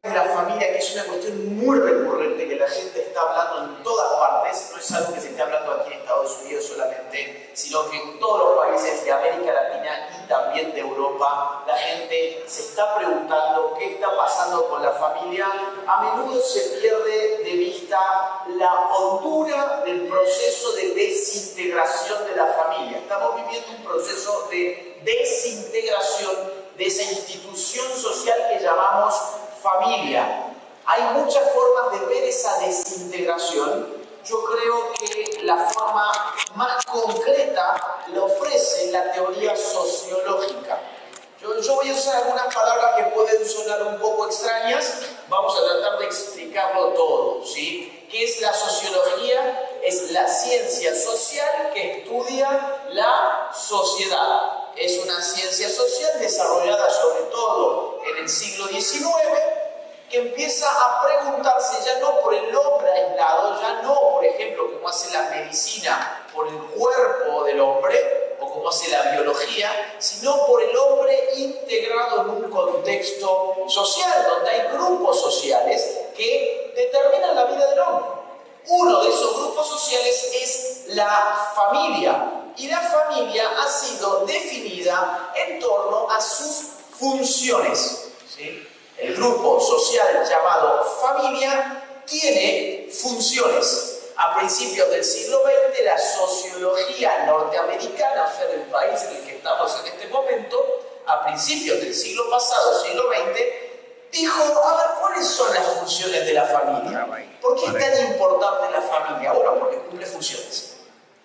de la familia, que es una cuestión muy recurrente, que la gente está hablando en todas partes, no es algo que se esté hablando aquí en Estados Unidos solamente, sino que en todos los países de América Latina y también de Europa, la gente se está preguntando qué está pasando con la familia. A menudo se pierde de vista la hondura del proceso de desintegración de la familia. Estamos viviendo un proceso de desintegración de esa institución social que llamamos familia. Hay muchas formas de ver esa desintegración. Yo creo que la forma más concreta la ofrece la teoría sociológica. Yo voy a usar algunas palabras que pueden sonar un poco extrañas. Vamos a tratar de explicarlo todo, ¿sí? ¿Qué es la sociología? Es la ciencia social que estudia la sociedad. Es una ciencia social desarrollada sobre todo en el siglo XIX, que empieza a preguntarse ya no por el hombre aislado, ya no, por ejemplo, como hace la medicina, por el cuerpo del hombre, o como hace la biología, sino por el hombre integrado en un contexto social, donde hay grupos sociales que determinan la vida del hombre. Uno de esos grupos sociales es la familia. Y la familia ha sido definida en torno a sus funciones, ¿sí? El grupo social llamado familia tiene funciones. A principios del siglo XX, la sociología norteamericana, o sea, del país en el que estamos en este momento, a principios del siglo pasado, siglo XX, dijo, a ver, ¿cuáles son las funciones de la familia? ¿Por qué es tan importante la familia? Bueno, porque cumple funciones.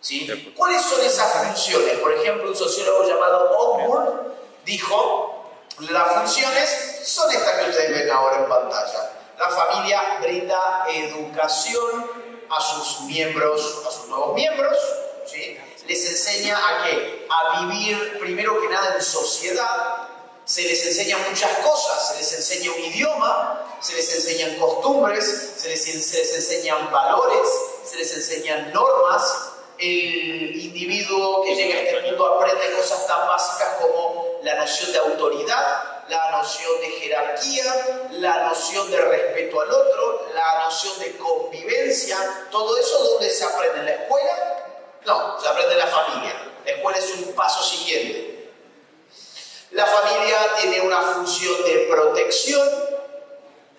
¿Sí? ¿Cuáles son esas funciones? Por ejemplo, un sociólogo llamado Osborne dijo, las funciones son estas que ustedes ven ahora en pantalla. La familia brinda educación a sus miembros, a sus nuevos miembros, ¿sí? Les enseña a ¿qué? A vivir primero que nada en sociedad. Se les enseña muchas cosas, se les enseña un idioma, se les enseñan costumbres, se les enseñan valores, se les enseñan normas. El individuo que llega a este mundo aprende cosas tan básicas como la noción de autoridad, la noción de jerarquía, la noción de respeto al otro, la noción de convivencia. Todo eso, ¿dónde se aprende? ¿En la escuela? No, se aprende en la familia. La escuela es un paso siguiente. La familia tiene una función de protección.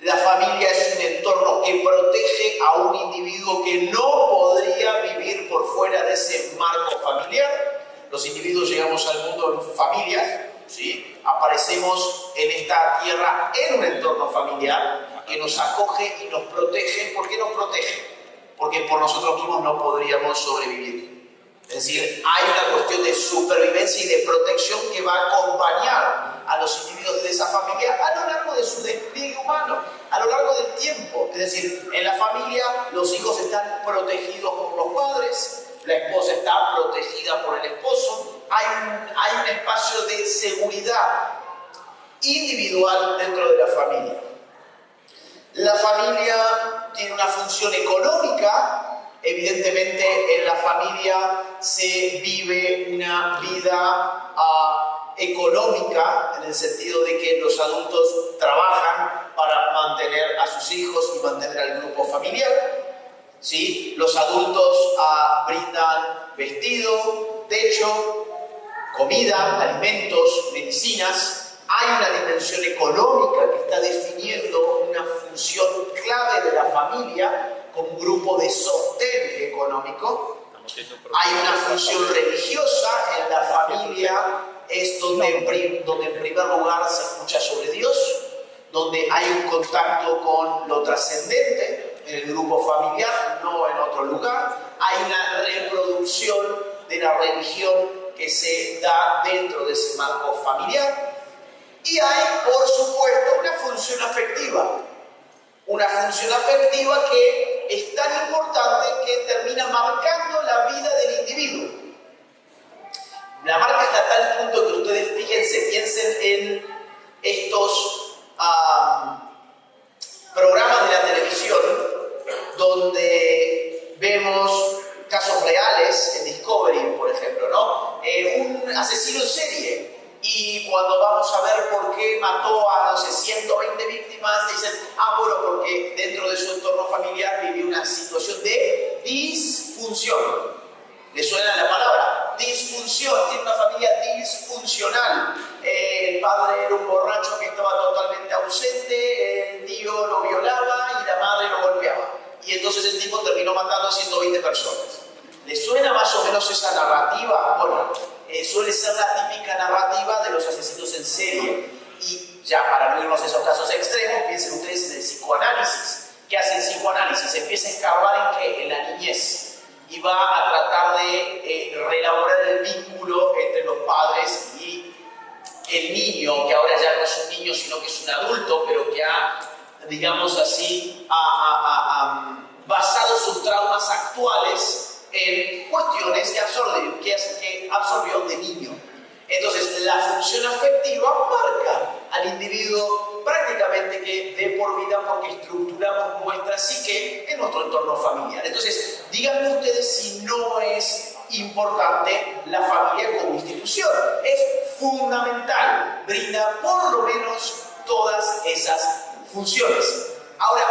La familia es un entorno que protege a un individuo que no podría vivir por fuera de ese marco familiar. Los individuos llegamos al mundo en familias, ¿sí? Aparecemos en esta tierra en un entorno familiar que nos acoge y nos protege. ¿Por qué nos protege? Porque por nosotros mismos no podríamos sobrevivir. Es decir, hay una cuestión de supervivencia y de protección que va a acompañar a los individuos de esa familia a lo largo de su despliegue humano, a lo largo del tiempo. Es decir, en la familia los hijos están protegidos por los padres, la esposa está protegida por el esposo, hay un espacio de seguridad individual dentro de la familia. La familia tiene una función económica. Evidentemente en la familia se vive una vida económica, en el sentido de que los adultos trabajan para mantener a sus hijos y mantener al grupo familiar, ¿sí? Los adultos brindan vestido, techo, comida, alimentos, medicinas. Hay una dimensión económica que está definiendo una función clave de la familia como un grupo de sostén económico. Hay una función religiosa en la familia, es donde en primer lugar se escucha sobre Dios, donde hay un contacto con lo trascendente en el grupo familiar, no en otro lugar. Hay una reproducción de la religión que se da dentro de ese marco familiar. Y hay, por supuesto, una función afectiva. Una función afectiva que es tan importante que termina marcando la vida del individuo. La marca hasta tal punto que ustedes piensen en estos programas de la televisión donde vemos casos reales, en Discovery, por ejemplo, ¿no? Un asesino en serie. Y cuando vamos a ver por qué mató a, no sé, 120 víctimas, dicen, porque dentro de su entorno familiar vivió una situación de disfunción. ¿Le suena la palabra? Disfunción. Tiene una familia disfuncional. El padre era un borracho que estaba totalmente ausente, el tío lo violaba y la madre lo golpeaba. Y entonces el tipo terminó matando a 120 personas. ¿Le suena más o menos esa narrativa? Bueno, suele ser la típica narrativa de los asesinos en serie. Y ya para no irnos a esos casos extremos, piensen ustedes en el psicoanálisis. ¿Qué hace el psicoanálisis? Empieza a escarbar en qué? En la niñez. Y va a tratar de reelaborar el vínculo entre los padres y el niño, que ahora ya no es un niño, sino que es un adulto, pero que ha, digamos así, basado sus traumas actuales en cuestiones que absorbió de niño. Entonces, la función afectiva marca al individuo prácticamente que de por vida, porque estructuramos nuestra psique en nuestro entorno familiar. Entonces, díganme ustedes si no es importante la familia como institución. Es fundamental, brinda por lo menos todas esas funciones. Ahora,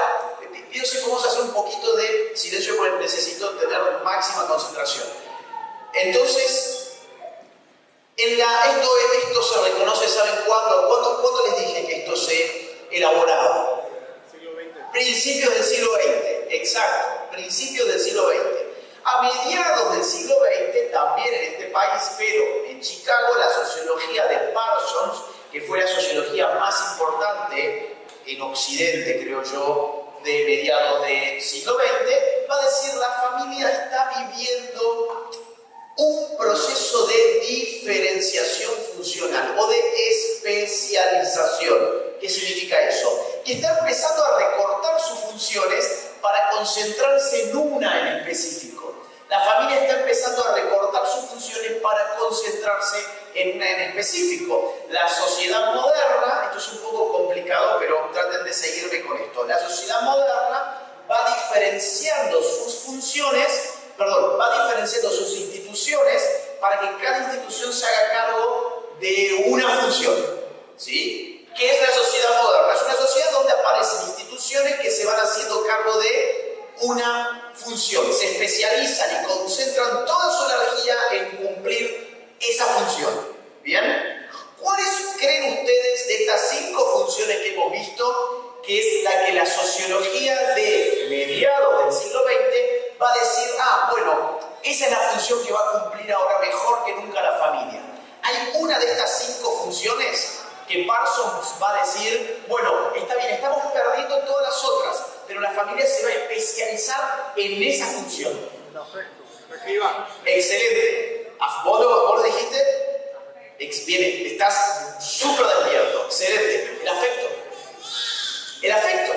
yo sé cómo hacer un poquito de silencio porque necesito tener máxima concentración. Entonces, esto se reconoce, ¿saben cuándo? ¿Cuándo les dije que esto se elaboraba? Siglo XX. Principios del siglo XX, exacto, principios del siglo XX. A mediados del siglo XX, también en este país, pero en Chicago, la sociología de Parsons, que fue la sociología más importante en Occidente, creo yo, de mediados del siglo XX, va a decir la familia está viviendo un proceso de diferenciación funcional o de especialización. ¿Qué significa eso? Que está empezando a recortar sus funciones para concentrarse en una en específico. La familia está empezando a recortar sus funciones para concentrarse en una en específico. La sociedad moderna, esto es un poco complicado, pero traten de seguirme con esto. La sociedad moderna va diferenciando sus funciones, va diferenciando sus instituciones para que cada institución se haga cargo de una función. ¿Sí? ¿Qué es la sociedad moderna? Es una sociedad donde aparecen instituciones que se van haciendo cargo de una función, se especializan y concentran toda su energía en cumplir esa función. ¿Bien? ¿Cuáles creen ustedes de estas 5 funciones que hemos visto, que es la que la sociología de mediados del siglo XX va a decir, bueno, esa es la función que va a cumplir ahora mejor que nunca la familia? Hay una de estas 5 funciones que Parsons va a decir, bueno, está bien, estamos perdiendo todas las otras, pero la familia se va a especializar en esa función. El afecto. Escriba. Excelente. ¿Vos lo dijiste? Bien, estás súper despierto. Excelente. El afecto. El afecto.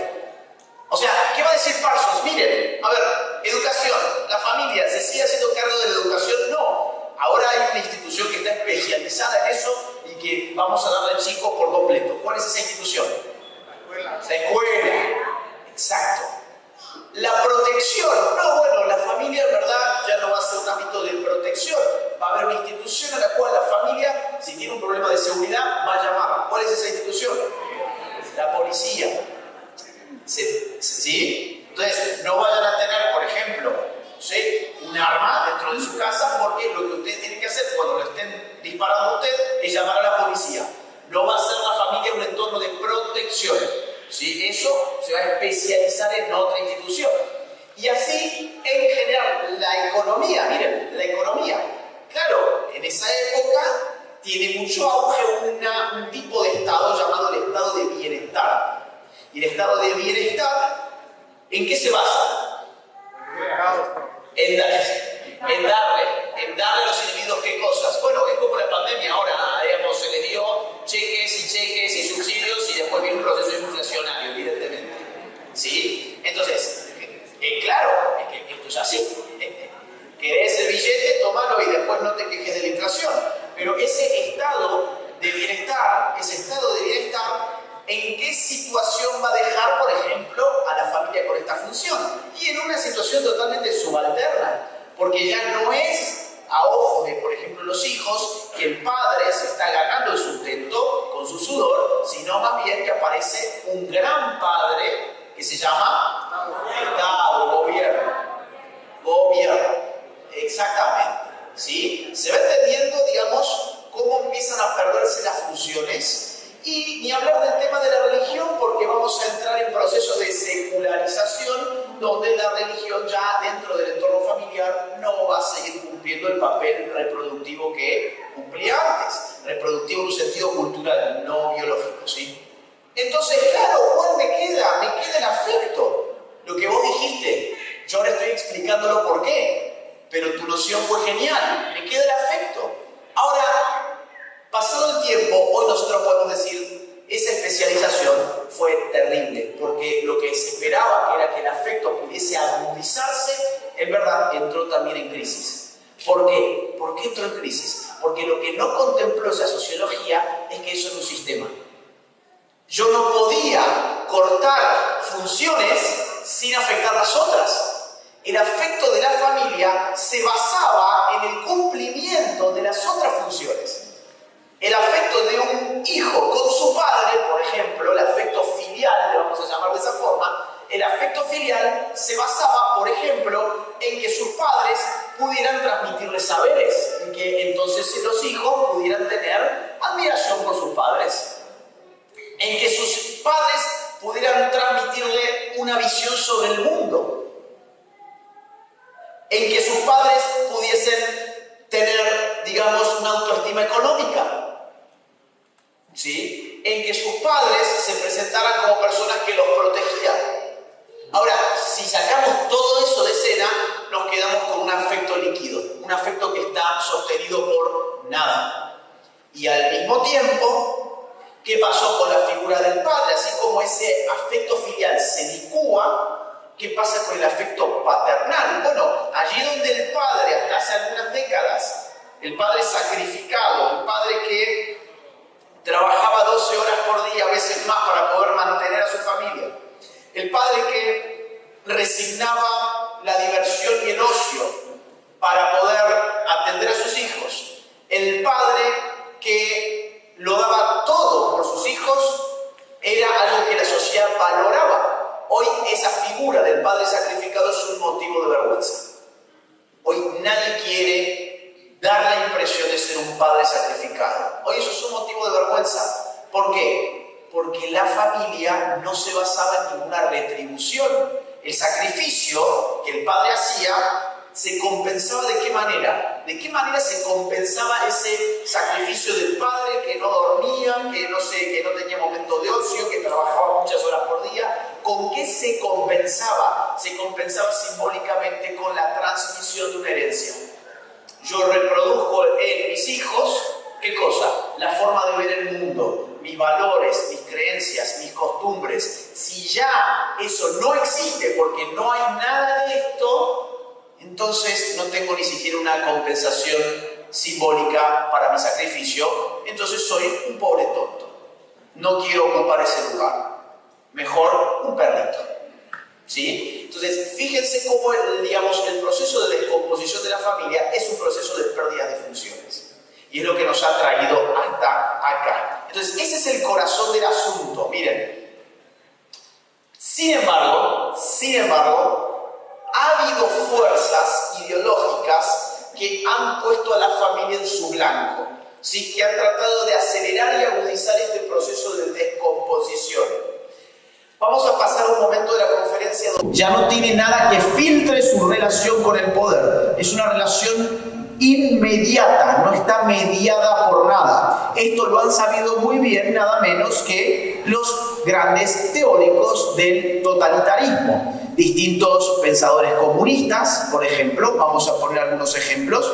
O sea, ¿qué va a decir Parsons? Miren, a ver, educación, la familia, ¿se sigue haciendo cargo de la educación? No. Ahora hay una institución que está especializada en eso y que vamos a darle al chico por completo. ¿Cuál es esa institución? La escuela. La escuela. Exacto. La protección. No, bueno, la familia en verdad ya no va a ser un ámbito de protección. Va a haber una institución a la cual la familia, si tiene un problema de seguridad, va a llamar. ¿Cuál es esa institución? La policía. ¿Sí? Entonces, no vayan a tener, por ejemplo, ¿sí?, un arma dentro de su casa, porque lo que usted tiene que hacer cuando lo estén disparando a usted es llamar a la policía. No va a ser la familia un entorno de protección. ¿Sí? Eso se va a especializar en otra institución. Y así, en general, la economía, miren, la economía. Claro, en esa época tiene mucho auge un tipo de estado llamado el estado de bienestar. Y el estado de bienestar, ¿en qué se basa? En darle a los individuos qué cosas. Bueno, es como la pandemia ahora, digamos, se le dio cheques y subsidios y después viene un proceso inflacionario, evidentemente. ¿Sí? Entonces, claro, es que esto es así. Querés el billete, tómalo y después no te quejes de la inflación. Pero ese estado de bienestar, ¿en qué situación va a dejar, por ejemplo, a la familia con esta función? Y en una situación totalmente subalterna, porque ya no es a ojos de, por ejemplo, los hijos, que el padre se está ganando el sustento con su sudor, sino más bien que aparece un gran padre que que se llama Estado, gobierno. Gobierno, exactamente. ¿Sí? Se va entendiendo, digamos, cómo empiezan a perderse las funciones. Y ni hablar del tema de la religión, porque vamos a entrar en procesos de secularización, donde la religión ya dentro del entorno familiar no va a seguir cumpliendo el papel reproductivo que cumplía antes. Reproductivo en un sentido cultural, no biológico, ¿sí? Entonces, claro, ¿cuál me queda? Me queda el afecto. Lo que vos dijiste, yo ahora estoy explicándolo por qué, pero tu noción fue genial. Me queda el afecto. Ahora, pasado el tiempo, hoy nosotros podemos decir, esa especialización fue terrible, porque lo que se esperaba, que era que el afecto pudiese agudizarse, en verdad entró también en crisis. ¿Por qué? ¿Por qué entró en crisis? Porque lo que no contempló esa sociología es que eso es un sistema. Yo no podía cortar funciones sin afectar las otras. El afecto de la familia se basaba en el cumplimiento de las otras funciones. El afecto de un hijo con su padre, por ejemplo, el afecto filial, le vamos a llamar de esa forma, el afecto filial se basaba, por ejemplo, en que sus padres pudieran transmitirles saberes, en que entonces los hijos pudieran tener admiración por sus padres, en que sus padres pudieran transmitirle una visión sobre el mundo, en que sus padres pudiesen tener, digamos, una autoestima económica, ¿sí? En que sus padres se presentaran como personas que los protegían. Ahora, si sacamos todo eso de escena, nos quedamos con un afecto líquido, un afecto que está sostenido por nada. Y al mismo tiempo, ¿qué pasó con la figura del padre? Así como ese afecto filial se licúa, ¿qué pasa con el afecto paternal? Bueno, allí donde el padre, hasta hace algunas décadas, el padre sacrificado, el padre que trabajaba 12 horas por día, a veces más, para poder mantener a su familia, el padre que resignaba la diversión y el ocio para poder atender a sus hijos, el padre que lo daba todo por sus hijos, era algo que la sociedad valoraba. Hoy esa figura del padre sacrificado es un motivo de vergüenza. Hoy nadie quiere dar la impresión de ser un padre sacrificado. Hoy eso es un motivo de vergüenza. ¿Por qué? Porque la familia no se basaba en ninguna retribución. El sacrificio que el padre hacía se compensaba ¿de qué manera? ¿De qué manera se compensaba ese sacrificio del padre que no dormía, que no tenía momento de ocio, que trabajaba muchas horas por día? ¿Con qué se compensaba? Se compensaba simbólicamente con la transmisión de una herencia. Yo reproduzco en mis hijos, ¿qué cosa? La forma de ver el mundo, mis valores, mis creencias, mis costumbres. Si ya eso no existe porque no hay nada de esto, entonces no tengo ni siquiera una compensación simbólica para mi sacrificio, entonces soy un pobre tonto. No quiero ocupar ese lugar. Mejor un perrito. ¿Sí? Entonces, fíjense cómo el proceso de descomposición de la familia es un proceso de pérdida de funciones. Y es lo que nos ha traído hasta acá. Entonces, ese es el corazón del asunto. Miren. Sin embargo, ha habido fuerzas ideológicas que han puesto a la familia en su blanco, ¿sí? Que han tratado de acelerar y agudizar este proceso de descomposición. Vamos a pasar un momento de la conferencia donde ya no tiene nada que filtre su relación con el poder. Es una relación inmediata, no está mediada por nada. Esto lo han sabido muy bien nada menos que los grandes teóricos del totalitarismo. Distintos pensadores comunistas, por ejemplo, vamos a poner algunos ejemplos.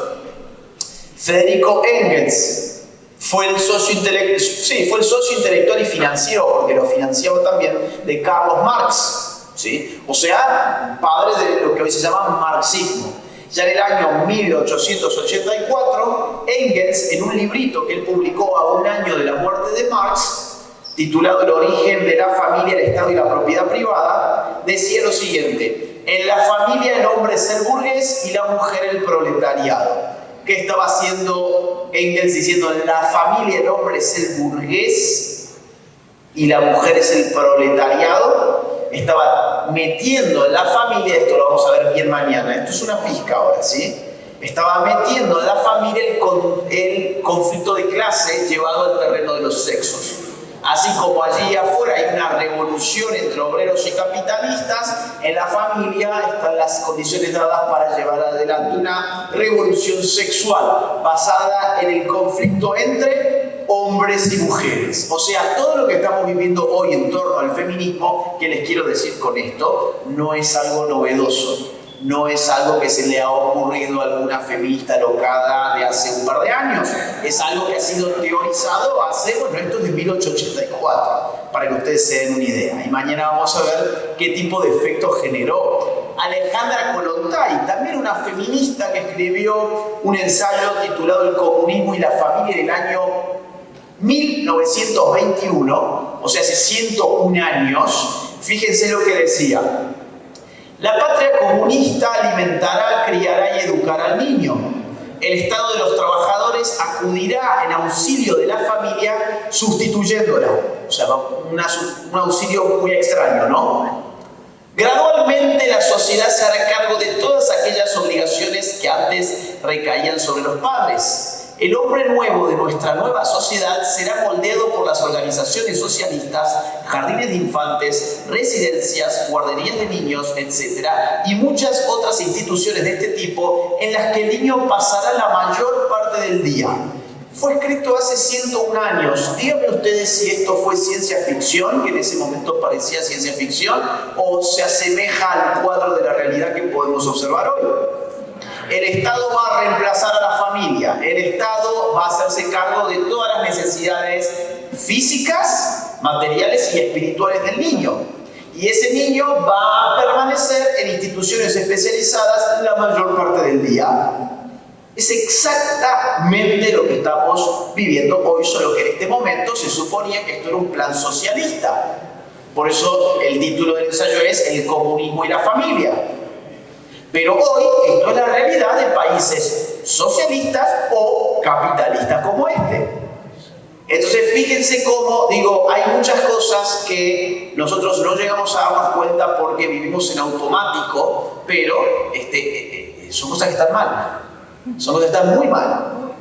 Federico Engels fue el socio intelectual y financiero, porque lo financiaba también, de Carlos Marx, ¿sí? O sea, padre de lo que hoy se llama marxismo. Ya en el año 1884, Engels, en un librito que él publicó a un año de la muerte de Marx, titulado El origen de la familia, el Estado y la propiedad privada, decía lo siguiente: en la familia el hombre es el burgués y la mujer el proletariado. ¿Qué estaba haciendo Engels diciendo? En la familia el hombre es el burgués y la mujer es el proletariado. estaba metiendo en la familia, esto lo vamos a ver bien mañana, esto es una pizca ahora, ¿sí? Estaba metiendo en la familia el conflicto de clase llevado al terreno de los sexos. Así como allí afuera hay una revolución entre obreros y capitalistas, en la familia están las condiciones dadas para llevar adelante una revolución sexual basada en el conflicto entre hombres y mujeres. O sea, todo lo que estamos viviendo hoy en torno al feminismo, que les quiero decir con esto, no es algo novedoso. No es algo que se le ha ocurrido a alguna feminista locada de hace un par de años. Es algo que ha sido teorizado hace, bueno, esto es de 1884, para que ustedes se den una idea. Y mañana vamos a ver qué tipo de efecto generó. Alejandra Kollontai, también una feminista que escribió un ensayo titulado El comunismo y la familia en el año 1921, o sea, hace 101 años. Fíjense lo que decía. La patria comunista alimentará, criará y educará al niño. El Estado de los trabajadores acudirá en auxilio de la familia sustituyéndola. O sea, un auxilio muy extraño, ¿no? Gradualmente la sociedad se hará cargo de todas aquellas obligaciones que antes recaían sobre los padres. El hombre nuevo de nuestra nueva sociedad será moldeado por las organizaciones socialistas, jardines de infantes, residencias, guarderías de niños, etc. y muchas otras instituciones de este tipo en las que el niño pasará la mayor parte del día. Fue escrito hace 101 años. Díganme ustedes si esto fue ciencia ficción, que en ese momento parecía ciencia ficción, o se asemeja al cuadro de la realidad que podemos observar hoy. El Estado va a reemplazar a la familia. El Estado va a hacerse cargo de todas las necesidades físicas, materiales y espirituales del niño. Y ese niño va a permanecer en instituciones especializadas la mayor parte del día. Es exactamente lo que estamos viviendo hoy, solo que en este momento se suponía que esto era un plan socialista. Por eso el título del ensayo es El comunismo y la familia. Pero hoy esto es la realidad de países socialistas o capitalistas como este. Entonces fíjense cómo, digo, hay muchas cosas que nosotros no llegamos a darnos cuenta porque vivimos en automático, pero son cosas que están mal. Son cosas que están muy mal.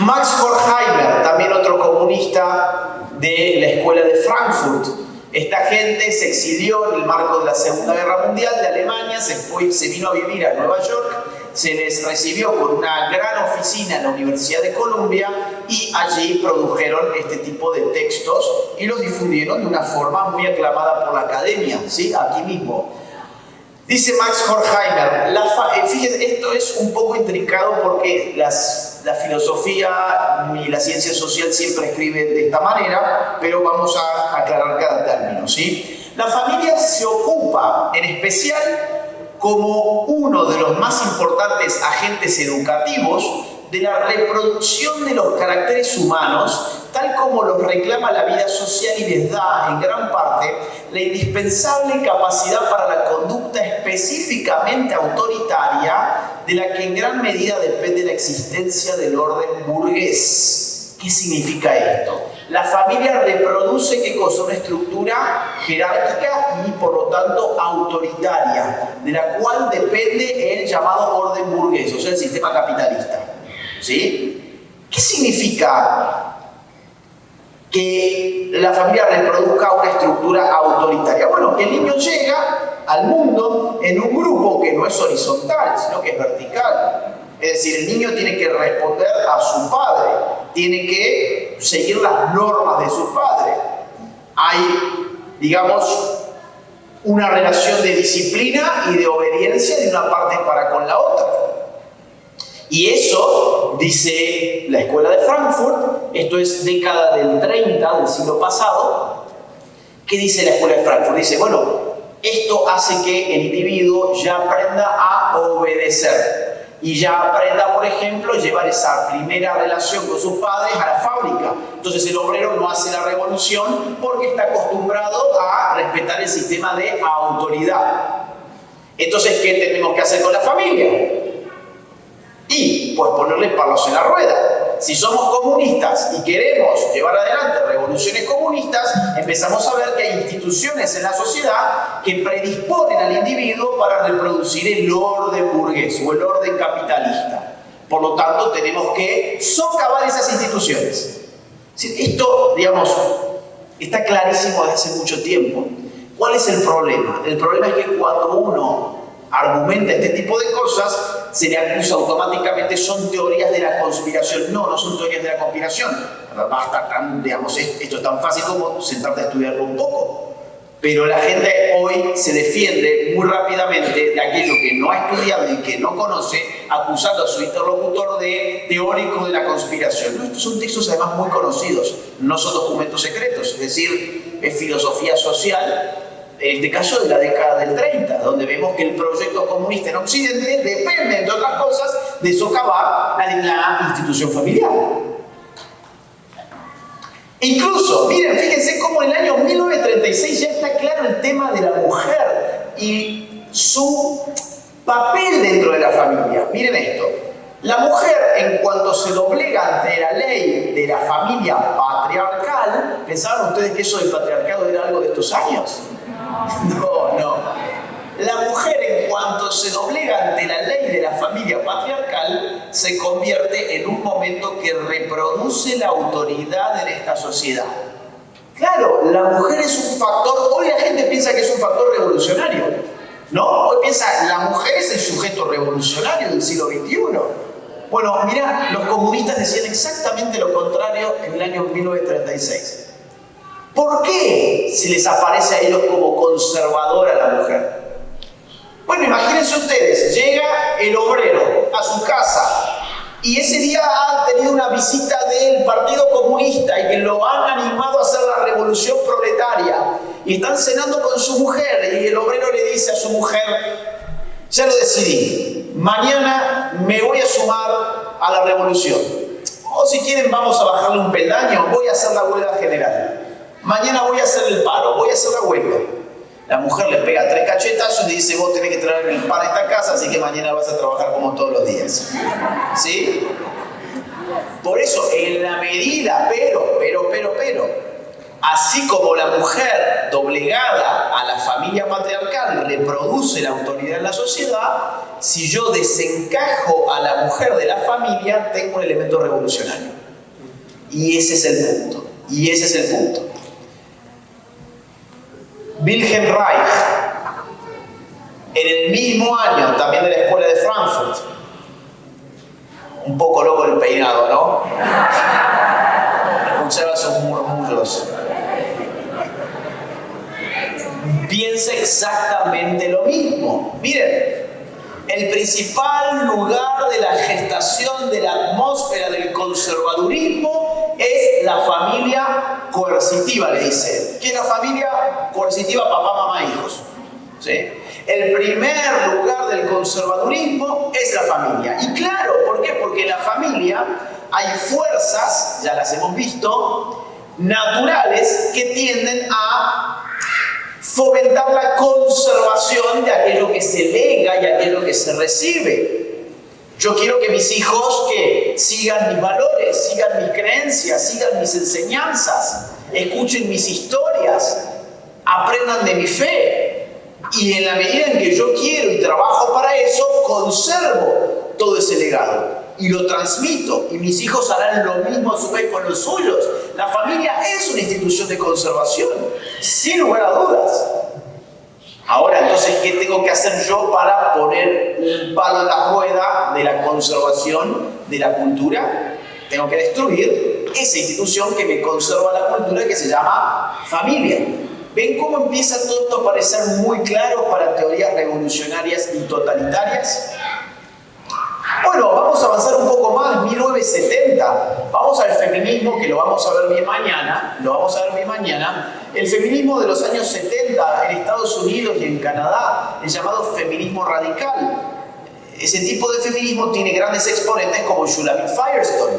Max Horkheimer, también otro comunista de la escuela de Frankfurt. Esta gente se exilió en el marco de la Segunda Guerra Mundial de Alemania, se vino a vivir a Nueva York, se les recibió con una gran oficina en la Universidad de Columbia y allí produjeron este tipo de textos y los difundieron de una forma muy aclamada por la academia, ¿sí? Aquí mismo. Dice Max Horkheimer, fíjense, esto es un poco intrincado porque la filosofía y la ciencia social siempre escriben de esta manera, pero vamos a aclarar cada término, ¿sí? La familia se ocupa, en especial, como uno de los más importantes agentes educativos de la reproducción de los caracteres humanos, tal como los reclama la vida social y les da, en gran parte, la indispensable capacidad para la conducta específicamente autoritaria, de la que en gran medida depende la existencia del orden burgués. ¿Qué significa esto? La familia reproduce, ¿qué cosa? Una estructura jerárquica y, por lo tanto, autoritaria, de la cual depende el llamado orden burgués, o sea, el sistema capitalista. ¿Sí? ¿Qué significa que la familia reproduzca una estructura autoritaria? Bueno, que el niño llega al mundo en un grupo que no es horizontal, sino que es vertical. Es decir, el niño tiene que responder a su padre, tiene que seguir las normas de su padre. Hay, digamos, una relación de disciplina y de obediencia de una parte para con la otra. Y eso, dice la escuela de Frankfurt, esto es década del 30 del siglo pasado, ¿qué dice la escuela de Frankfurt? Dice, bueno, esto hace que el individuo ya aprenda a obedecer y ya aprenda, por ejemplo, llevar esa primera relación con sus padres a la fábrica. Entonces el obrero no hace la revolución porque está acostumbrado a respetar el sistema de autoridad. Entonces, ¿qué tenemos que hacer con la familia? Y pues ponerle palos en la rueda. Si somos comunistas y queremos llevar adelante revoluciones comunistas, empezamos a ver que hay instituciones instituciones en la sociedad que predisponen al individuo para reproducir el orden burgués o el orden capitalista. Por lo tanto, tenemos que socavar esas instituciones. Esto, digamos, está clarísimo desde hace mucho tiempo. ¿Cuál es el problema? El problema es que cuando uno argumenta este tipo de cosas, se le acusa automáticamente son teorías de la conspiración. No, no son teorías de la conspiración. Basta, digamos, esto es tan fácil como sentarte a estudiarlo un poco. Pero la gente hoy se defiende muy rápidamente de aquello que no ha estudiado y que no conoce, acusando a su interlocutor de teórico de la conspiración. No, estos son textos además muy conocidos, no son documentos secretos, es decir, es filosofía social, en este caso de la década del 30, donde vemos que el proyecto comunista en Occidente depende, entre otras cosas, de socavar la institución familiar. Incluso, miren, fíjense cómo en el año 1936 ya está claro el tema de la mujer y su papel dentro de la familia. Miren esto, la mujer, en cuanto se doblega ante la ley de la familia patriarcal, ¿pensaban ustedes que eso del patriarcado era algo de estos años? No, no. La mujer, en cuanto se doblega ante la ley de la familia patriarcal, se convierte en un momento que reproduce la autoridad en esta sociedad. Claro, la mujer es un factor, hoy la gente piensa que es un factor revolucionario, ¿no? Hoy piensa, la mujer es el sujeto revolucionario del siglo XXI. Bueno, mirá, los comunistas decían exactamente lo contrario en el año 1936. ¿Por qué se les aparece a ellos como conservadora la mujer? Bueno, imagínense ustedes, llega el obrero a su casa y ese día ha tenido una visita del Partido Comunista y que lo han animado a hacer la revolución proletaria y están cenando con su mujer y el obrero le dice a su mujer, ya lo decidí, mañana me voy a sumar a la revolución. O si quieren vamos a bajarle un peldaño, voy a hacer la huelga general. Mañana voy a hacer el paro, voy a hacer la huelga. La mujer le pega 3 cachetazos y le dice, vos tenés que traer el pan a esta casa, así que mañana vas a trabajar como todos los días. ¿Sí? Por eso, en la medida, pero, así como la mujer doblegada a la familia patriarcal reproduce la autoridad en la sociedad, si yo desencajo a la mujer de la familia, tengo un elemento revolucionario. Y ese es el punto. Wilhelm Reich, en el mismo año, también de la escuela de Frankfurt, un poco loco el peinado, ¿no? Escuchaba sus murmullos. Piensa exactamente lo mismo. Miren, el principal lugar de la gestación de la atmósfera del conservadurismo es la familia coercitiva, le dice. ¿Qué es la familia coercitiva? Papá, mamá, hijos. ¿Sí? El primer lugar del conservadurismo es la familia. Y claro, ¿por qué? Porque en la familia hay fuerzas, ya las hemos visto, naturales que tienden a fomentar la conservación de aquello que se lega y aquello que se recibe. Yo quiero que mis hijos que sigan mis valores, sigan mis creencias, sigan mis enseñanzas, escuchen mis historias, aprendan de mi fe. Y en la medida en que yo quiero y trabajo para eso, conservo todo ese legado y lo transmito. Y mis hijos harán lo mismo a su vez con los suyos. La familia es una institución de conservación, sin lugar a dudas. Ahora, entonces, ¿qué tengo que hacer yo para poner un palo en la rueda de la conservación de la cultura? Tengo que destruir esa institución que me conserva la cultura, que se llama familia. ¿Ven cómo empieza todo esto a parecer muy claro para teorías revolucionarias y totalitarias? Bueno, vamos a avanzar un poco más, 1970. Vamos al feminismo, que lo vamos a ver bien mañana. El feminismo de los años 70 en Estados Unidos y en Canadá, el llamado feminismo radical. Ese tipo de feminismo tiene grandes exponentes como Shulamit Firestone,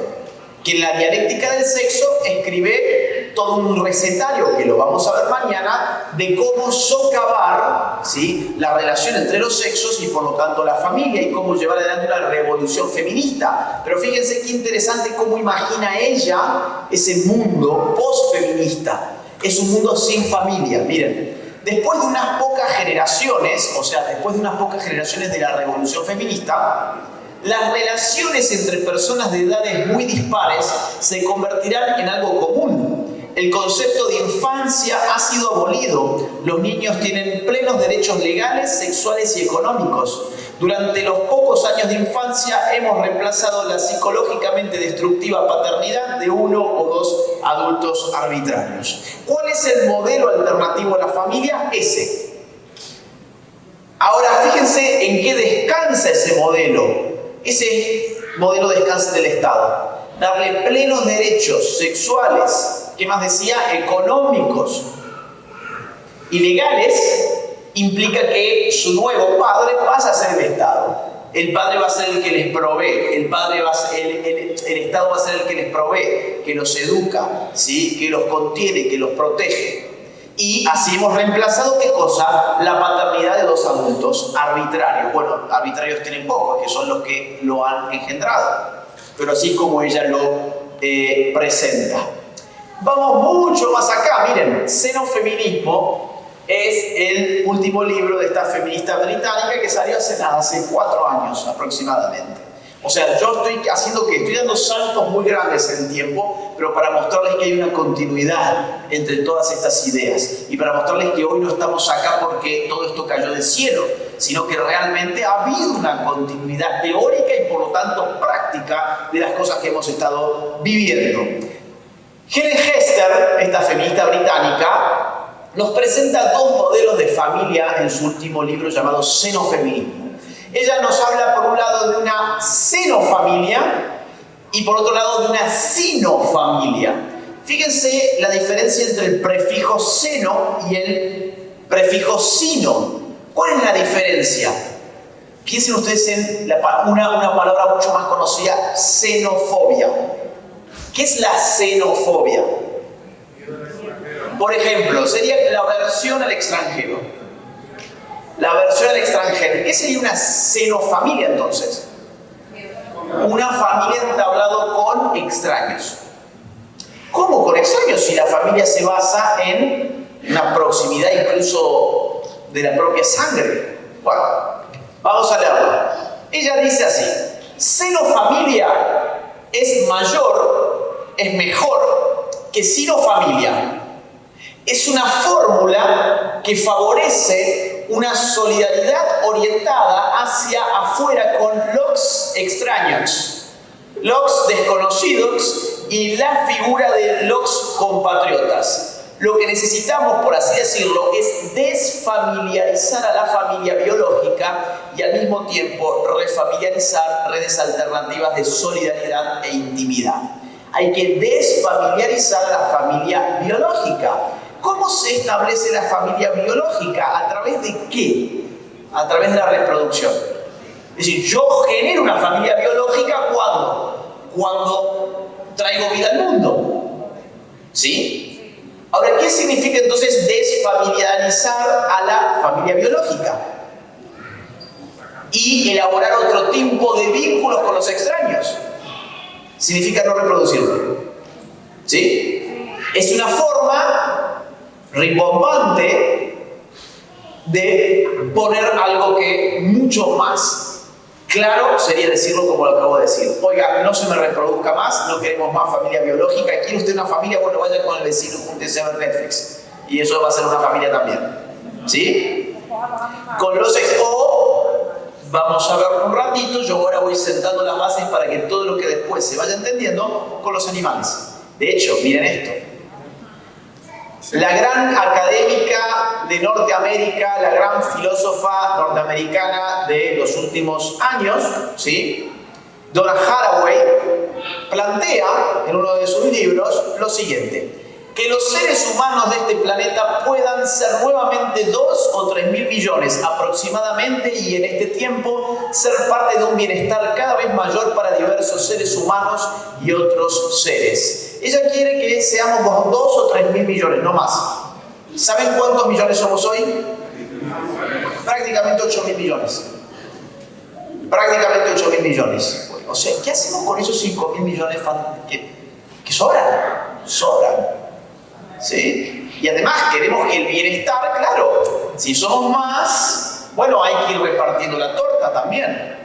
que en la dialéctica del sexo escribe todo un recetario, que lo vamos a ver mañana, de cómo socavar, ¿sí?, la relación entre los sexos y por lo tanto la familia, y cómo llevar adelante una revolución feminista. Pero fíjense qué interesante cómo imagina ella ese mundo post-feminista. es un mundo sin familia. Miren, después de unas pocas generaciones, o sea, después de unas pocas generaciones de la revolución feminista, las relaciones entre personas de edades muy dispares se convertirán en algo común. El concepto de infancia ha sido abolido. Los niños tienen plenos derechos legales, sexuales y económicos. Durante los pocos años de infancia hemos reemplazado la psicológicamente destructiva paternidad de uno o dos adultos arbitrarios. ¿Cuál es el modelo alternativo a la familia? Ese. Ahora, fíjense en qué descansa ese modelo. Ese modelo descansa en el Estado. Darle plenos derechos sexuales, ¿qué más decía? Económicos y legales, implica que su nuevo padre pasa a ser el Estado. El padre va a ser el que les provee, el Estado va a ser el que les provee, que los educa, ¿sí? Que los contiene, que los protege. Y así hemos reemplazado, ¿qué cosa? La paternidad de dos adultos arbitrarios. Bueno, arbitrarios tienen pocos, que son los que lo han engendrado. Pero así como ella lo presenta. Vamos mucho más acá, miren, Xenofeminismo es el último libro de esta feminista británica que salió hace 4 años aproximadamente. O sea, yo estoy dando saltos muy grandes en el tiempo, pero para mostrarles que hay una continuidad entre todas estas ideas y para mostrarles que hoy no estamos acá porque todo esto cayó del cielo, sino que realmente ha habido una continuidad teórica y por lo tanto práctica de las cosas que hemos estado viviendo. Helen Hester, esta feminista británica, nos presenta dos modelos de familia en su último libro llamado Xenofeminismo. Ella nos habla por un lado de una xenofamilia y por otro lado de una sinofamilia. Fíjense la diferencia entre el prefijo xeno y el prefijo sino. ¿Cuál es la diferencia? Piensen ustedes en una palabra mucho más conocida, xenofobia. ¿Qué es la xenofobia? Por ejemplo, sería la aversión al extranjero. La aversión al extranjero. ¿Qué sería una xenofamilia entonces? Una familia entablada con extraños. ¿Cómo con extraños? Si la familia se basa en una proximidad incluso de la propia sangre. Bueno, vamos a leerlo. Ella dice así: xenofamilia es mayor, es mejor que sinofamilia. Es una fórmula que favorece una solidaridad orientada hacia afuera con los extraños, los desconocidos y la figura de los compatriotas. Lo que necesitamos, por así decirlo, es desfamiliarizar a la familia biológica y al mismo tiempo refamiliarizar redes alternativas de solidaridad e intimidad. Hay que desfamiliarizar a la familia biológica. ¿Cómo se establece la familia biológica? ¿A través de qué? A través de la reproducción. Es decir, yo genero una familia biológica cuando traigo vida al mundo. ¿Sí? Ahora, ¿qué significa entonces desfamiliarizar a la familia biológica? Y elaborar otro tipo de vínculos con los extraños. Significa no reproducirlo. ¿Sí? Es una forma rimbombante de poner algo que mucho más claro sería decirlo como lo acabo de decir. Oiga, no se me reproduzca más, no queremos más familia biológica. ¿Quiere usted una familia? Bueno, vaya con el vecino, júntese a ver Netflix. Y eso va a ser una familia también. ¿Sí? Con los vamos a verlo un ratito. Yo ahora voy sentando las bases para que todo lo que después se vaya entendiendo con los animales. De hecho, miren esto. La gran académica de Norteamérica, la gran filósofa norteamericana de los últimos años, ¿sí? Donna Haraway, plantea en uno de sus libros lo siguiente: que los seres humanos de este planeta puedan ser nuevamente 2 o 3 mil millones aproximadamente y en este tiempo ser parte de un bienestar cada vez mayor para diversos seres humanos y otros seres. Ella quiere que seamos 2 o 3 mil millones, no más. ¿Saben cuántos millones somos hoy? Prácticamente 8 mil millones. Prácticamente 8 mil millones. O sea, ¿qué hacemos con esos 5 mil millones que sobran? Sobran. ¿Sí? Y además queremos que el bienestar, claro, si somos más, bueno, hay que ir repartiendo la torta también.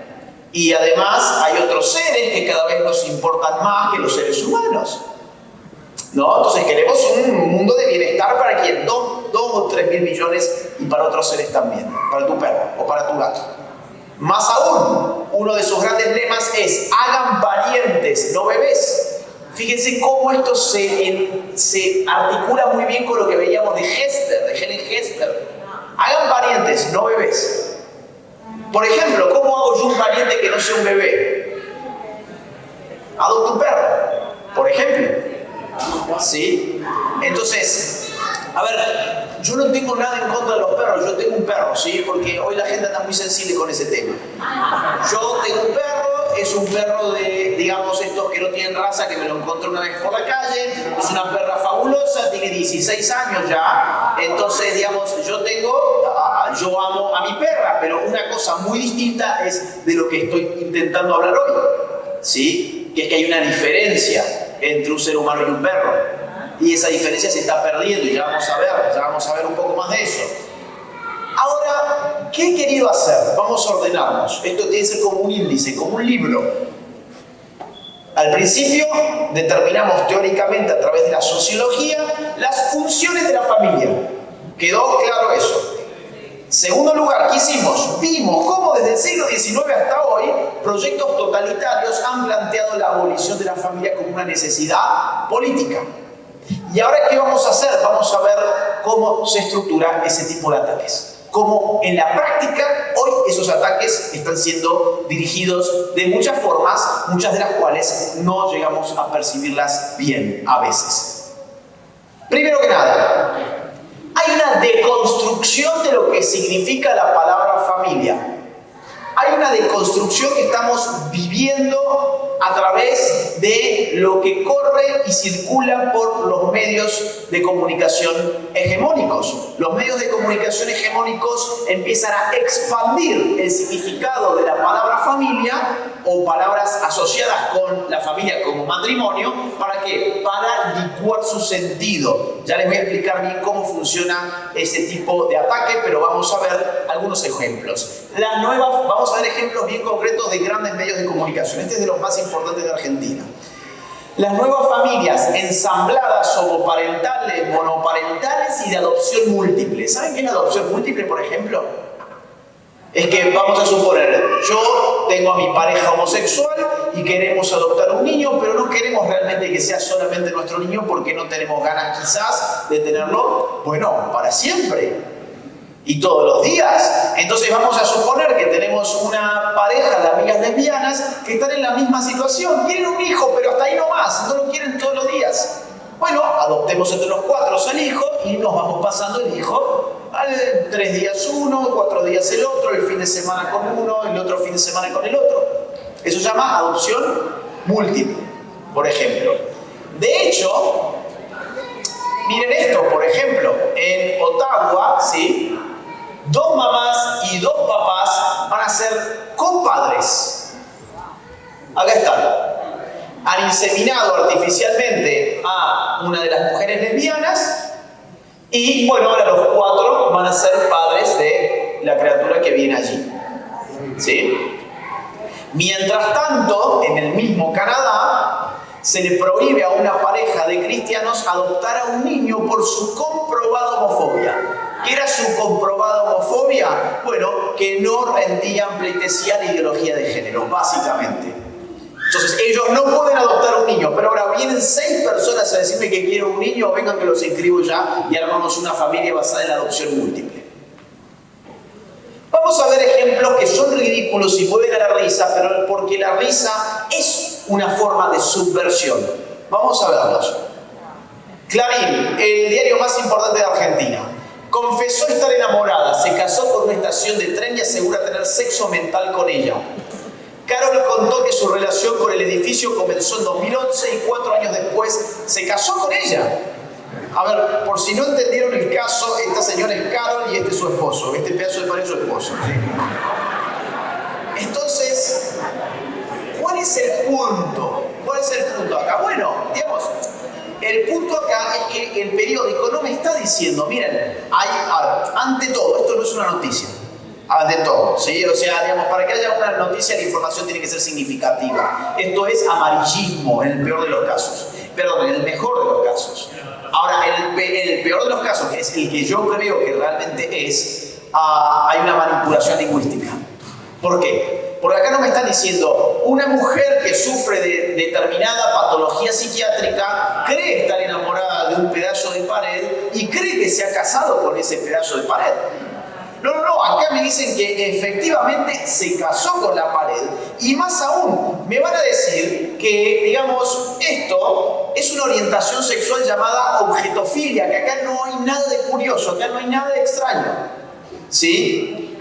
Y además hay otros seres que cada vez nos importan más que los seres humanos, ¿no? Entonces queremos un mundo de bienestar para quien, 2 o 3 mil millones, y para otros seres también, para tu perro o para tu gato. Más aún, uno de sus grandes lemas es: hagan parientes, no bebés. Fíjense cómo esto se articula muy bien con lo que veíamos de Hester, de Helen Hester. Hagan parientes, no bebés. Por ejemplo, ¿cómo hago yo un pariente que no sea un bebé? Adopto un perro, por ejemplo. ¿Sí? Entonces, a ver, yo no tengo nada en contra de los perros, yo tengo un perro, ¿sí? Porque hoy la gente anda muy sensible con ese tema. Yo tengo un perro, es un perro de, digamos, estos que no tienen raza, que me lo encontré una vez por la calle, es una perra fabulosa, tiene 16 años ya, entonces, digamos, yo amo a mi perra, pero una cosa muy distinta es de lo que estoy intentando hablar hoy, ¿sí? Que es que hay una diferencia entre un ser humano y un perro, y esa diferencia se está perdiendo, y ya vamos a ver un poco más de eso. Ahora, ¿qué he querido hacer? Vamos a ordenarnos. Esto tiene que ser como un índice, como un libro. Al principio determinamos teóricamente a través de la sociología las funciones de la familia. ¿Quedó claro eso? Segundo lugar, ¿qué hicimos? Vimos cómo desde el siglo XIX hasta hoy proyectos totalitarios han planteado la abolición de la familia como una necesidad política. Y ahora, ¿qué vamos a hacer? Vamos a ver cómo se estructura ese tipo de ataques. Cómo en la práctica hoy esos ataques están siendo dirigidos de muchas formas, muchas de las cuales no llegamos a percibirlas bien a veces. Primero que nada, hay una deconstrucción de lo que significa la palabra familia. Hay una deconstrucción que estamos viviendo a través de lo que corre y circula por los medios de comunicación hegemónicos. Los medios de comunicación hegemónicos empiezan a expandir el significado de la palabra familia o palabras asociadas con la familia como matrimonio. ¿Para qué? Para licuar su sentido. Ya les voy a explicar bien cómo funciona ese tipo de ataque, pero vamos a ver algunos ejemplos. Vamos a ver ejemplos bien concretos de grandes medios de comunicación. Este es de los más importantes de Argentina. Las nuevas familias ensambladas, homoparentales, monoparentales y de adopción múltiple. ¿Saben qué es la adopción múltiple, por ejemplo? Es que, vamos a suponer, yo tengo a mi pareja homosexual y queremos adoptar un niño, pero no queremos realmente que sea solamente nuestro niño porque no tenemos ganas quizás de tenerlo, bueno, para siempre. Y todos los días. Entonces vamos a suponer que tenemos una pareja de amigas lesbianas que están en la misma situación. Quieren un hijo, pero hasta ahí no más. No lo quieren todos los días. Bueno, adoptemos entre los 4 al hijo y nos vamos pasando el hijo. 3 días uno, 4 días el otro, el fin de semana con uno, el otro fin de semana con el otro. Eso se llama adopción múltiple, por ejemplo. De hecho, miren esto, por ejemplo, en Ottawa, ¿sí? 2 mamás y 2 papás van a ser compadres. Acá están. Han inseminado artificialmente a una de las mujeres lesbianas y, bueno, ahora los 4 van a ser padres de la criatura que viene allí. ¿Sí? Mientras tanto, en el mismo Canadá, se le prohíbe a una pareja de cristianos adoptar a un niño por su comprobada homofobia. ¿Qué era su comprobada homofobia? Bueno, que no rendían pleitesía a la ideología de género, básicamente. Entonces, ellos no pueden adoptar a un niño, pero ahora vienen 6 personas a decirme que quieren un niño, vengan que los inscribo ya y armamos una familia basada en la adopción múltiple. Vamos a ver ejemplos que son ridículos y pueden dar la risa, pero porque la risa es una forma de subversión. Vamos a verlos. Clarín, el diario más importante de Argentina, confesó estar enamorada, se casó con una estación de tren y asegura tener sexo mental con ella. Carol contó que su relación con el edificio comenzó en 2011 y 4 años después se casó con ella. A ver, por si no entendieron el caso, esta señora es Carol y este es su esposo. Este pedazo de pared es su esposo. ¿Sí? Entonces, ¿cuál es el punto? ¿Cuál es el punto acá? Bueno, digamos, el punto acá es es que el periódico no me está diciendo, miren, ante todo, esto no es una noticia. Ante todo, ¿sí? O sea, digamos, para que haya una noticia la información tiene que ser significativa. Esto es amarillismo en el peor de los casos. Perdón, en el mejor de los casos. Ahora, en el peor de los casos, que es el que yo creo que realmente es, hay una manipulación lingüística. ¿Por qué? Porque acá no me están diciendo, una mujer que sufre de determinada patología psiquiátrica cree estar enamorada de un pedazo de pared y cree que se ha casado con ese pedazo de pared. No, acá me dicen que efectivamente se casó con la pared y más aún, me van a decir que, digamos, esto es una orientación sexual llamada objetofilia, que acá no hay nada de curioso, acá no hay nada de extraño, ¿sí?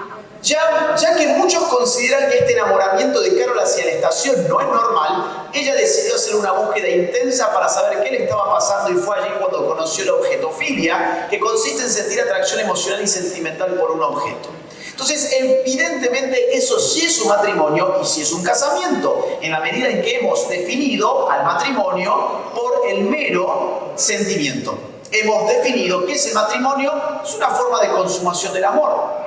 Ya que muchos consideran que este enamoramiento de Carol hacia la estación no es normal, ella decidió hacer una búsqueda intensa para saber qué le estaba pasando y fue allí cuando conoció la objetofilia, que consiste en sentir atracción emocional y sentimental por un objeto. Entonces, evidentemente, eso sí es un matrimonio y sí es un casamiento, en la medida en que hemos definido al matrimonio por el mero sentimiento. Hemos definido que ese matrimonio es una forma de consumación del amor,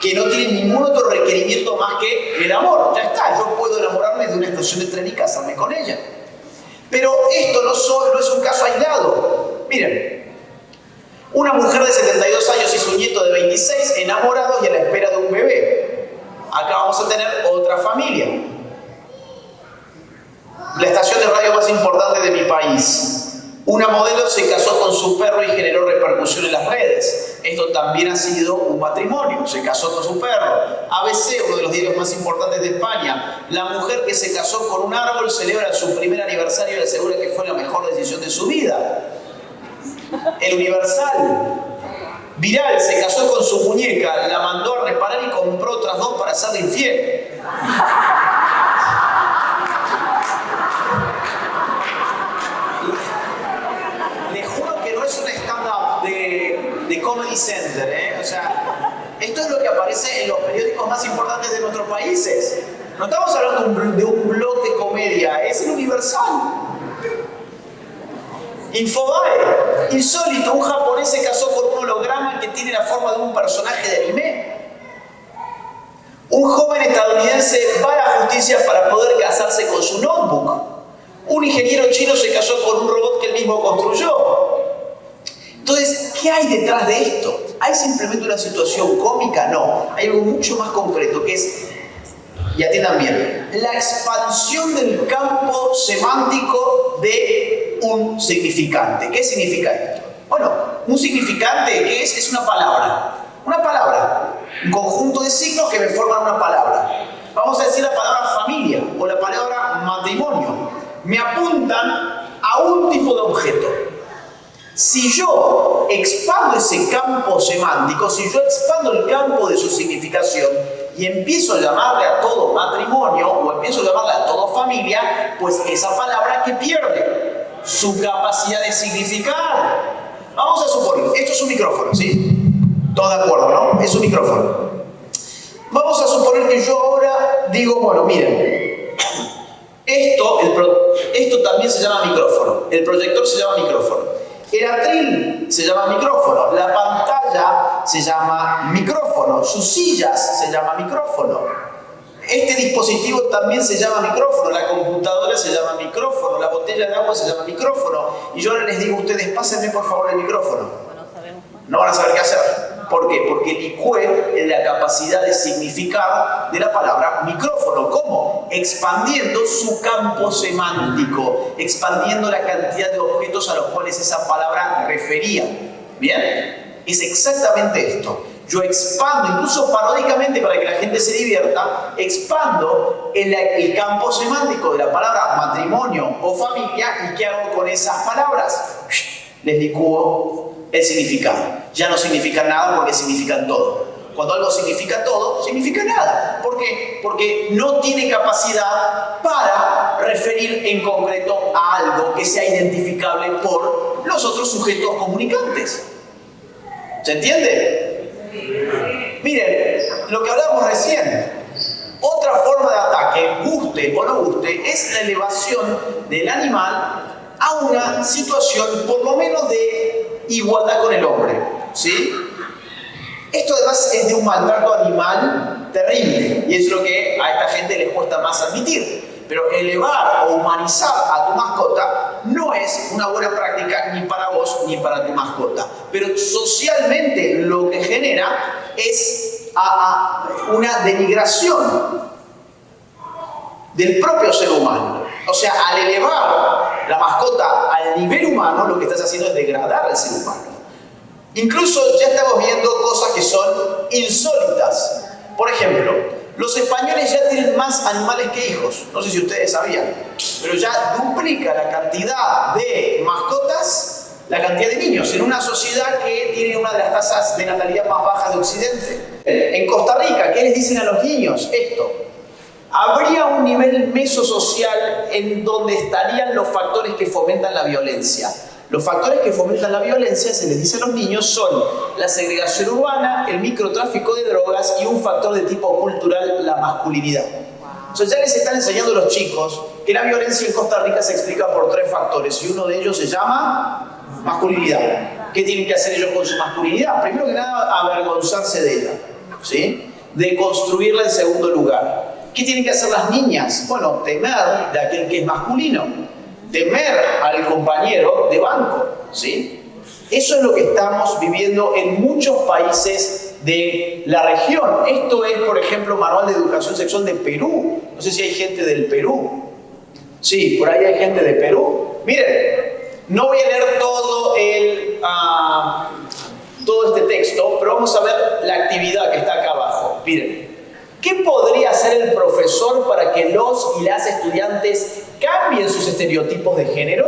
que no tiene ningún otro requerimiento más que el amor. Ya está, yo puedo enamorarme de una estación de tren y casarme con ella. Pero esto no es un caso aislado. Miren, una mujer de 72 años y su nieto de 26 enamorados y a la espera de un bebé. Acá vamos a tener otra familia. La estación de radio más importante de mi país. Una modelo se casó con su perro y generó repercusión en las redes. Esto también ha sido un matrimonio. Se casó con su perro. ABC, uno de los diarios más importantes de España. La mujer que se casó con un árbol celebra su primer aniversario y asegura que fue la mejor decisión de su vida. El Universal. Viral, se casó con su muñeca, la mandó a reparar y compró otras dos para hacerle infiel. De Comedy Center, ¿eh? O sea, esto es lo que aparece en los periódicos más importantes de nuestros países. No estamos hablando de un blog de comedia, es el Universal. Infobae, insólito, un japonés se casó con un holograma que tiene la forma de un personaje de anime. Un joven estadounidense va a la justicia para poder casarse con su notebook. Un ingeniero chino se casó con un robot que él mismo construyó. Entonces, ¿qué hay detrás de esto? ¿Hay simplemente una situación cómica? No, hay algo mucho más concreto que es, y atiendan bien, la expansión del campo semántico de un significante. ¿Qué significa esto? Bueno, un significante, ¿qué es? Es una palabra. Una palabra, un conjunto de signos que me forman una palabra. Vamos a decir la palabra familia o la palabra matrimonio. Me apuntan a un tipo de objeto. Si yo expando ese campo semántico, si yo expando el campo de su significación y empiezo a llamarle a todo matrimonio o empiezo a llamarle a todo familia, pues esa palabra que pierde su capacidad de significar. Vamos a suponer, esto es un micrófono, ¿sí? Todos de acuerdo, ¿no? Es un micrófono. Vamos a suponer que yo ahora digo, bueno, miren, esto también se llama micrófono, el proyector se llama micrófono. El atril se llama micrófono, la pantalla se llama micrófono, sus sillas se llama micrófono. Este dispositivo también se llama micrófono, la computadora se llama micrófono, la botella de agua se llama micrófono. Y yo ahora les digo a ustedes, pásenme por favor el micrófono. No van a saber qué hacer. ¿Por qué? Porque licué la capacidad de significar de la palabra micrófono. ¿Cómo? Expandiendo su campo semántico, expandiendo la cantidad de objetos a los cuales esa palabra refería. ¿Bien? Es exactamente esto. Yo expando, incluso paródicamente para que la gente se divierta, expando el campo semántico de la palabra matrimonio o familia. ¿Y qué hago con esas palabras? Les licúo el significado. Ya no significan nada porque significan todo. Cuando algo significa todo, significa nada. ¿Por qué? Porque no tiene capacidad para referir en concreto a algo que sea identificable por los otros sujetos comunicantes. ¿Se entiende? Miren, lo que hablábamos recién. Otra forma de ataque, guste o no guste, es la elevación del animal a una situación por lo menos de igualdad con el hombre, ¿sí? Esto además es de un maltrato animal terrible y es lo que a esta gente les cuesta más admitir. Pero elevar o humanizar a tu mascota no es una buena práctica ni para vos ni para tu mascota. Pero socialmente lo que genera es una denigración del propio ser humano. O sea, al elevar la mascota al nivel humano, lo que estás haciendo es degradar al ser humano. Incluso ya estamos viendo cosas que son insólitas. Por ejemplo, los españoles ya tienen más animales que hijos. No sé si ustedes sabían, pero ya duplica la cantidad de mascotas, la cantidad de niños, en una sociedad que tiene una de las tasas de natalidad más bajas de Occidente. En Costa Rica, ¿qué les dicen a los niños? Esto. Habría un nivel mesosocial en donde estarían los factores que fomentan la violencia. Los factores que fomentan la violencia, se les dice a los niños, son la segregación urbana, el microtráfico de drogas y un factor de tipo cultural, la masculinidad. Entonces ya les están enseñando a los chicos que la violencia en Costa Rica se explica por 3 factores y uno de ellos se llama masculinidad. ¿Qué tienen que hacer ellos con su masculinidad? Primero que nada, avergonzarse de ella, ¿sí? De construirla en segundo lugar. ¿Qué tienen que hacer las niñas? Bueno, temer de aquel que es masculino. Temer al compañero de banco, ¿sí? Eso es lo que estamos viviendo en muchos países de la región. Esto es, por ejemplo, Manual de Educación Sexual de Perú. No sé si hay gente del Perú. Sí, por ahí hay gente de Perú. Miren, no voy a leer todo este texto, pero vamos a ver la actividad que está acá abajo. Miren. ¿Qué podría hacer el profesor para que los y las estudiantes cambien sus estereotipos de género?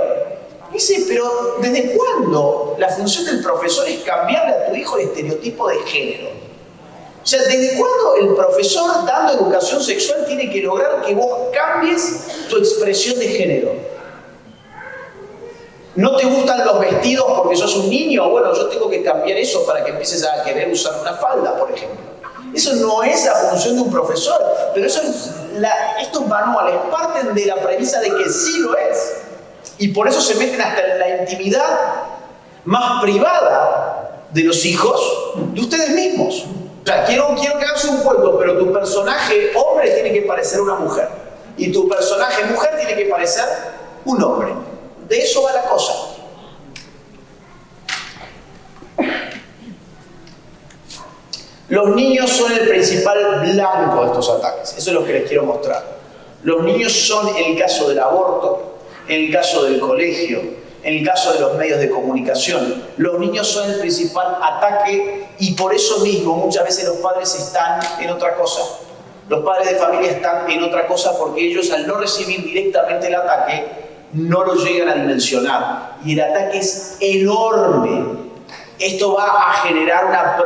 Dice, pero ¿desde cuándo la función del profesor es cambiarle a tu hijo el estereotipo de género? O sea, ¿desde cuándo el profesor dando educación sexual tiene que lograr que vos cambies tu expresión de género? ¿No te gustan los vestidos porque sos un niño? Bueno, yo tengo que cambiar eso para que empieces a querer usar una falda, por ejemplo. Eso no es la función de un profesor, pero estos manuales parten de la premisa de que sí lo es. Y por eso se meten hasta en la intimidad más privada de los hijos de ustedes mismos. O sea, quiero que hagas un cuento, pero tu personaje hombre tiene que parecer una mujer. Y tu personaje mujer tiene que parecer un hombre. De eso va la cosa. Los niños son el principal blanco de estos ataques. Eso es lo que les quiero mostrar. Los niños son, en el caso del aborto, en el caso del colegio, en el caso de los medios de comunicación, los niños son el principal ataque y por eso mismo muchas veces los padres están en otra cosa. Los padres de familia están en otra cosa porque ellos, al no recibir directamente el ataque, no lo llegan a dimensionar. Y el ataque es enorme. Esto va a generar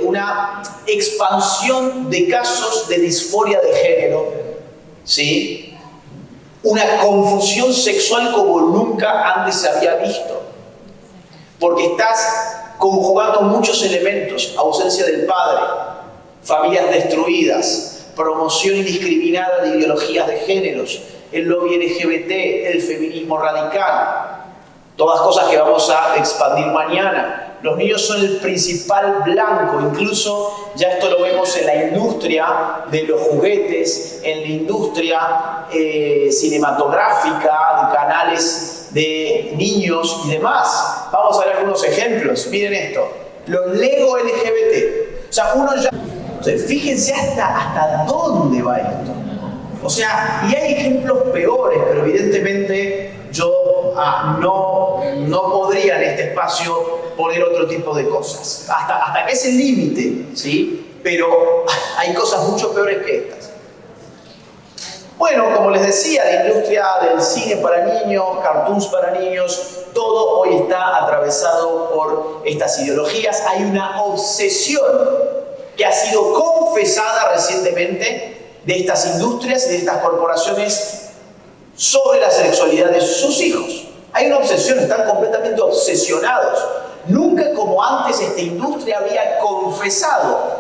una expansión de casos de disforia de género, ¿sí? Una confusión sexual como nunca antes se había visto. Porque estás conjugando muchos elementos: ausencia del padre, familias destruidas, promoción indiscriminada de ideologías de géneros, el lobby LGBT, el feminismo radical. Todas cosas que vamos a expandir mañana. Los niños son el principal blanco, incluso ya esto lo vemos en la industria de los juguetes, en la industria cinematográfica, de canales de niños y demás. Vamos a ver algunos ejemplos. Miren esto, los Lego LGBT. O sea, fíjense hasta dónde va esto. O sea, y hay ejemplos peores, pero evidentemente yo no podría en este espacio poner otro tipo de cosas. Hasta que es el límite, ¿sí? Pero hay cosas mucho peores que estas. Bueno, como les decía, la industria del cine para niños, cartoons para niños, todo hoy está atravesado por estas ideologías. Hay una obsesión que ha sido confesada recientemente de estas industrias y de estas corporaciones sobre la sexualidad de sus hijos. Hay una obsesión, están completamente obsesionados. Nunca como antes esta industria había confesado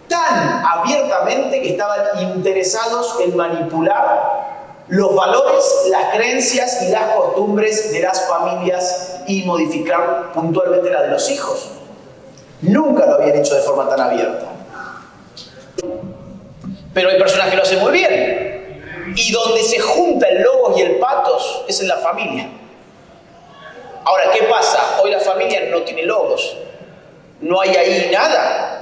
tan abiertamente que estaban interesados en manipular los valores, las creencias y las costumbres de las familias y modificar puntualmente la de los hijos. Nunca lo habían hecho de forma tan abierta. Pero hay personas que lo hacen muy bien. Y donde se junta el logos y el patos es en la familia. Ahora, ¿qué pasa? Hoy la familia no tiene logos. No hay ahí nada.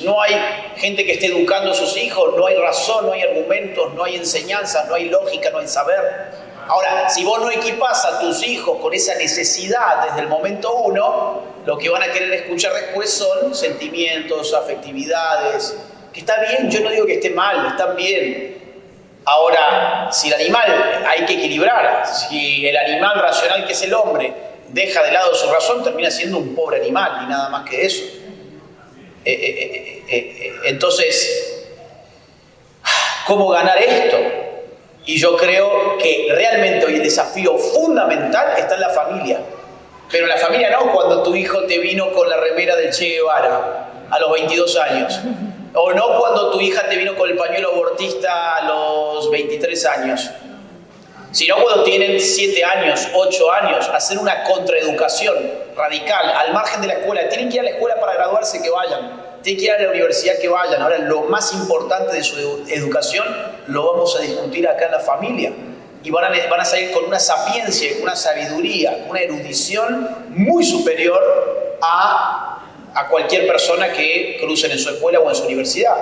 No hay gente que esté educando a sus hijos, no hay razón, no hay argumentos, no hay enseñanzas, no hay lógica, no hay saber. Ahora, si vos no equipás a tus hijos con esa necesidad desde el momento uno, lo que van a querer escuchar después son sentimientos, afectividades, que está bien, yo no digo que esté mal, están bien. Ahora, si el animal hay que equilibrar, si el animal racional que es el hombre deja de lado su razón, termina siendo un pobre animal y nada más que eso. Entonces, ¿cómo ganar esto? Y yo creo que realmente hoy el desafío fundamental está en la familia. Pero la familia no cuando tu hijo te vino con la remera del Che Guevara a los 22 años. O no cuando tu hija te vino con el pañuelo abortista a los 23 años. Sino cuando tienen 7 años, 8 años, hacer una contraeducación radical, al margen de la escuela. Tienen que ir a la escuela para graduarse, que vayan. Tienen que ir a la universidad, que vayan. Ahora, lo más importante de su educación lo vamos a discutir acá en la familia. Y van a salir con una sapiencia, con una sabiduría, con una erudición muy superior a cualquier persona que crucen en su escuela o en su universidad.